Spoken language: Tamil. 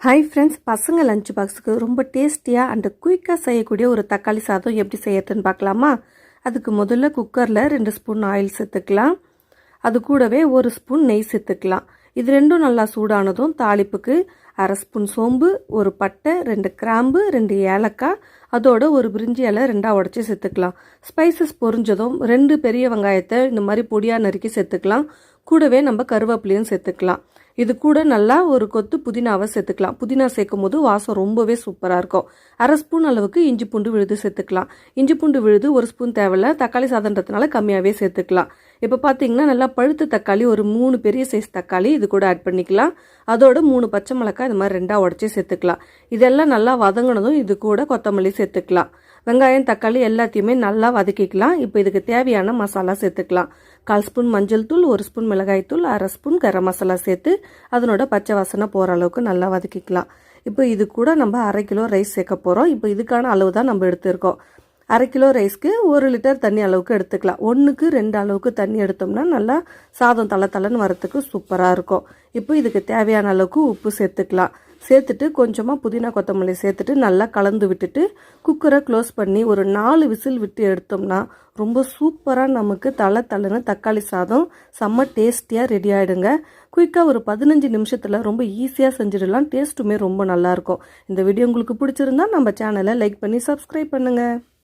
ஹாய் ஃப்ரெண்ட்ஸ், பசங்க லஞ்ச் பாக்ஸுக்கு ரொம்ப டேஸ்டியாக அண்ட் குயிக்காக செய்யக்கூடிய ஒரு தக்காளி சாதம் எப்படி செய்யறதுன்னு பார்க்கலாமா? அதுக்கு முதல்ல குக்கரில் 2 ஸ்பூன் ஆயில் சேர்த்துக்கலாம். அது கூடவே 1 ஸ்பூன் நெய் சேர்த்துக்கலாம். இது ரெண்டும் நல்லா சூடானதும் தாளிப்புக்கு 1/2 ஸ்பூன் சோம்பு, 1 பட்டை, 2 கிராம்பு, 2 ஏலக்காய், அதோட ஒரு பிரிஞ்சி இலை 2 உடச்சி சேர்த்துக்கலாம். ஸ்பைசஸ் பொரிஞ்சதும் 2 பெரிய வெங்காயத்தை இந்த மாதிரி பொடியாக நறுக்கி சேர்த்துக்கலாம். கூடவே நம்ம கருவேப்பிலையும் சேர்த்துக்கலாம். இது கூட நல்லா ஒரு கொத்து புதினாவை சேர்த்துக்கலாம். புதினா சேர்க்கும் போது வாசம் ரொம்பவே சூப்பராக இருக்கும். 1/2 ஸ்பூன் அளவுக்கு இஞ்சி பூண்டு விழுது சேர்த்துக்கலாம். இஞ்சி பூண்டு விழுது 1 ஸ்பூன் தேவையில்ல, தக்காளி சாதன்றதுனால கம்மியாகவே சேர்த்துக்கலாம். இப்போ பார்த்தீங்கன்னா நல்லா பழுத்த தக்காளி ஒரு 3 பெரிய சைஸ் தக்காளி இது கூட ஆட் பண்ணிக்கலாம். அதோட 3 பச்சை மிளகாய் இது மாதிரி 2 உடச்சி சேர்த்துக்கலாம். இதெல்லாம் நல்லா வதங்கினதும் இது கூட கொத்தமல்லி சேர்த்துக்கலாம். வெங்காயம் தக்காளி எல்லாத்தையுமே நல்லா வதக்கிக்கலாம். இப்போ இதுக்கு தேவையான மசாலா சேர்த்துக்கலாம். 1/4 ஸ்பூன் மஞ்சள் தூள், 1 ஸ்பூன் மிளகாய் தூள், 1/2 ஸ்பூன் கரம் மசாலா சேர்த்து அதனோட பச்சை வாசனை போகிற அளவுக்கு நல்லா வதக்கிக்கலாம். இப்போ இது கூட நம்ம 1/2 கிலோ ரைஸ் சேர்க்க போகிறோம். இப்போ இதுக்கான அளவு தான் நம்ம எடுத்துருக்கோம். 1/2 கிலோ ரைஸ்க்கு 1 லிட்டர் தண்ணி அளவுக்கு எடுத்துக்கலாம். 1க்கு 2 அளவுக்கு தண்ணி எடுத்தோம்னா நல்லா சாதம் தலை வரத்துக்கு சூப்பராக இருக்கும். இப்போ இதுக்கு தேவையான அளவுக்கு உப்பு சேர்த்துக்கலாம். சேர்த்துட்டு கொஞ்சமாக புதினா கொத்தமல்லி சேர்த்துட்டு நல்லா கலந்து விட்டுட்டு குக்கரை க்ளோஸ் பண்ணி ஒரு 4 விசில் விட்டு எடுத்தோம்னா ரொம்ப சூப்பராக நமக்கு தலைன்னு தக்காளி சாதம் செம்ம டேஸ்டியாக ரெடி ஆகிடுங்க. குயிக்காக ஒரு 15 நிமிஷத்தில் ரொம்ப ஈஸியாக செஞ்சிடலாம். டேஸ்ட்டுமே ரொம்ப நல்லாயிருக்கும். இந்த வீடியோ உங்களுக்கு பிடிச்சிருந்தா நம்ம சேனலை லைக் பண்ணி சப்ஸ்கிரைப் பண்ணுங்கள்.